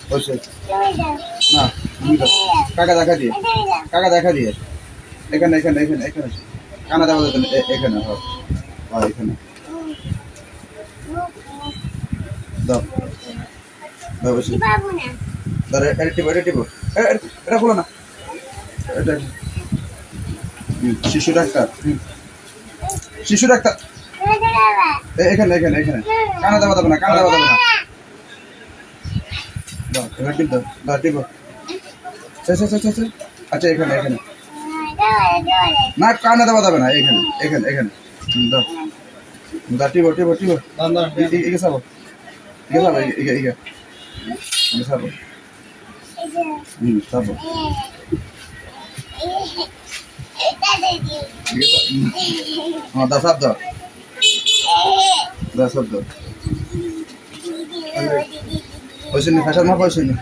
বসে না কাকা দেখা দিয়ে এখানে এখানে এখানে এখানে কানা দেওয়া যেত এখানে হয় এখানে দাও দাও বসে ধর এটা টিপো এটা খোলো না এটা শিশু ডাক্তার এখানে এখানে এখানে কানা দেওয়া যাবে না দাও এবার টিপ দাও টিপো আচ্ছা এখানে এখানে না কানা দেওয়া যাবে না এখানে এখানে এখানে দাও দাও টিপো এগে সাবো সাবো সাবো দাও সব দাও সব দাও ওই শুনি ফাঁসার মাপ ওই শুনি